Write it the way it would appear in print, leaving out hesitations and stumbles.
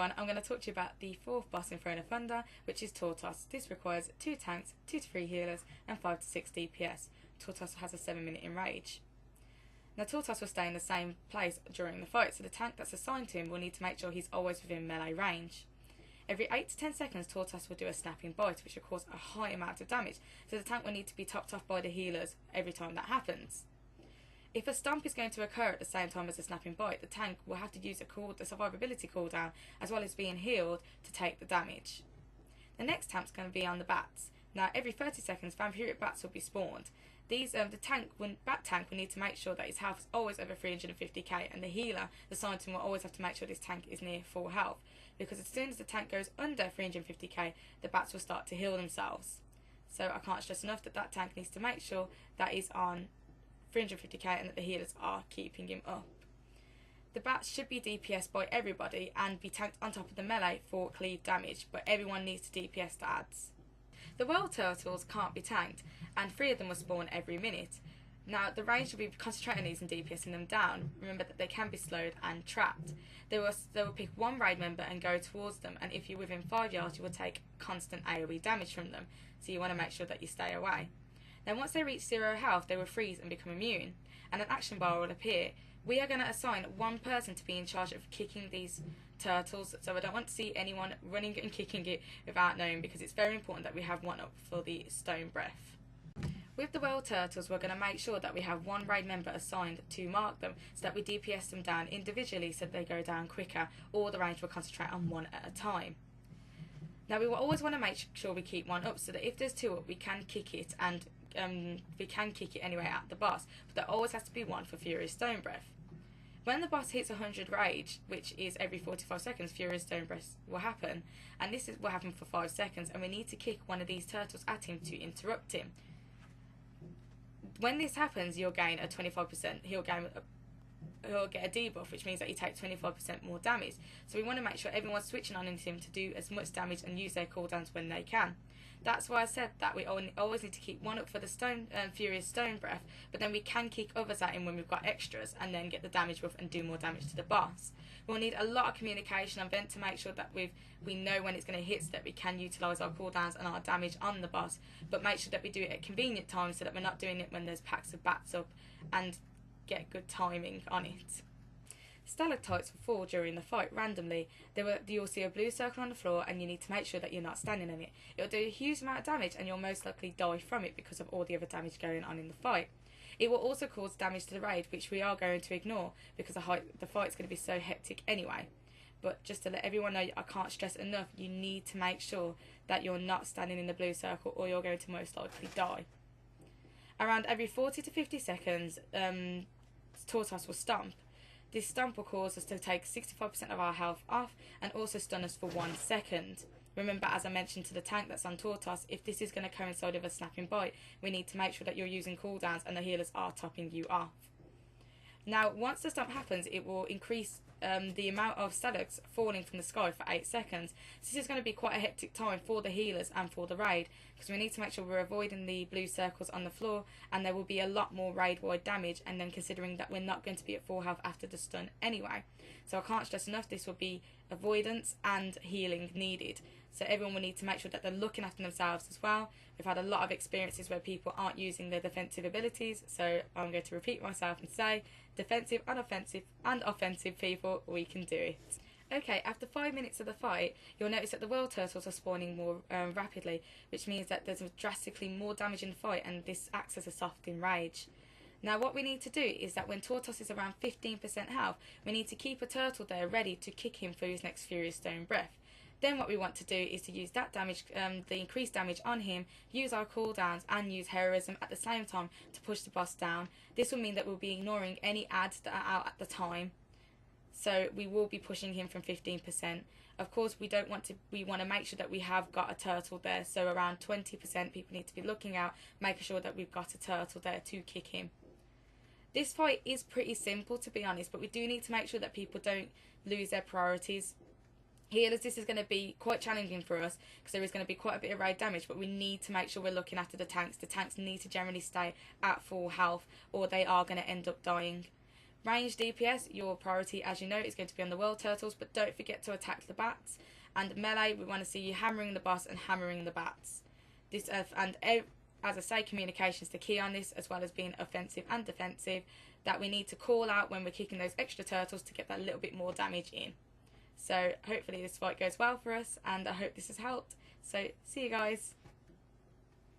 everyone, I'm going to talk to you about the fourth boss in Throne of Thunder, which is Tortos. This requires 2 tanks, 2 to 3 healers and 5 to 6 DPS. Tortos has a 7-minute enrage. Now Tortos will stay in the same place during the fight, so the tank that's assigned to him will need to make sure he's always within melee range. Every 8 to 10 seconds Tortos will do a snapping bite, which will cause a high amount of damage, so the tank will need to be topped off by the healers every time that happens. If a stomp is going to occur at the same time as a snapping bite, the tank will have to use the survivability cooldown as well as being healed to take the damage. The next tank's going to be on the bats. Now every 30 seconds vampiric bats will be spawned. The bat tank will need to make sure that his health is always over 350k, and the healer, the Scientist, will always have to make sure this tank is near full health, because as soon as the tank goes under 350k, the bats will start to heal themselves. So I can't stress enough that that tank needs to make sure that he's on 350k and that the healers are keeping him up. The bats should be DPS by everybody and be tanked on top of the melee for cleave damage, but everyone needs to DPS the adds. The World Turtles can't be tanked, and 3 of them will spawn every minute. Now the range will be concentrating on these and DPSing them down. Remember that they can be slowed and trapped. They will pick one raid member and go towards them, and if you're within 5 yards you will take constant AoE damage from them, so you want to make sure that you stay away. Then once they reach 0 health, they will freeze and become immune, and an action bar will appear. We are going to assign one person to be in charge of kicking these turtles, so I don't want to see anyone running and kicking it without knowing, because it's very important that we have one up for the stone breath. With the World Turtles, we're going to make sure that we have one raid member assigned to mark them, so that we DPS them down individually so they go down quicker, or the range will concentrate on one at a time. Now we will always want to make sure we keep one up, so that if there's 2 up we can kick it, and we can kick it anyway at the boss, but there always has to be one for Furious Stone Breath. When the boss hits 100 rage, which is every 45 seconds, Furious Stone Breath will happen, and this will happen for 5 seconds, and we need to kick one of these turtles at him to interrupt him. When this happens, you'll gain a 25%, he'll get a debuff, which means that he takes 25% more damage. So we want to make sure everyone's switching on into him to do as much damage and use their cooldowns when they can. That's why I said that we always need to keep one up for the Furious Stone Breath, but then we can kick others at him when we've got extras and then get the damage buff and do more damage to the boss. We'll need a lot of communication and vent to make sure that we know when it's going to hit, so that we can utilise our cooldowns and our damage on the boss, but make sure that we do it at convenient times so that we're not doing it when there's packs of bats up, and get good timing on it. Stalactites will fall during the fight randomly. You'll see a blue circle on the floor, and you need to make sure that you're not standing in it. It'll do a huge amount of damage and you'll most likely die from it because of all the other damage going on in the fight. It will also cause damage to the raid, which we are going to ignore because the fight's going to be so hectic anyway. But just to let everyone know, I can't stress enough, you need to make sure that you're not standing in the blue circle or you're going to most likely die. Around every 40 to 50 seconds, Tortos will stomp. This stomp will cause us to take 65% of our health off and also stun us for 1 second. Remember, as I mentioned to the tank that's on Tortos, if this is going to coincide with a snapping bite, we need to make sure that you're using cooldowns and the healers are topping you off. Now, once the stomp happens, it will increase the amount of stalactites falling from the sky for 8 seconds. So this is going to be quite a hectic time for the healers and for the raid, because we need to make sure we're avoiding the blue circles on the floor, and there will be a lot more raid-wide damage, and then considering that we're not going to be at full health after the stun anyway. So I can't stress enough, this will be avoidance and healing needed. So everyone will need to make sure that they're looking after themselves as well. We've had a lot of experiences where people aren't using their defensive abilities, so I'm going to repeat myself and say, defensive and offensive people, we can do it. Okay, after 5 minutes of the fight, you'll notice that the World Turtles are spawning more rapidly, which means that there's drastically more damage in the fight, and this acts as a softening rage. Now what we need to do is that when Tortos is around 15% health, we need to keep a turtle there ready to kick him for his next Furious Stone Breath. Then what we want to do is to use that damage, the increased damage on him, use our cooldowns and use heroism at the same time to push the boss down. This will mean that we'll be ignoring any adds that are out at the time. So we will be pushing him from 15%. Of course, we want to make sure that we have got a turtle there. So around 20% people need to be looking out, making sure that we've got a turtle there to kick him. This fight is pretty simple, to be honest, but we do need to make sure that people don't lose their priorities. Healers, this is going to be quite challenging for us because there is going to be quite a bit of raid damage, but we need to make sure we're looking after the tanks. The tanks need to generally stay at full health or they are going to end up dying. Range DPS, your priority, as you know, is going to be on the world turtles, but don't forget to attack the bats. And melee, we want to see you hammering the boss and hammering the bats. As I say, communication is the key on this, as well as being offensive and defensive, that we need to call out when we're kicking those extra turtles to get that little bit more damage in. So hopefully this fight goes well for us, and I hope this has helped. So see you guys.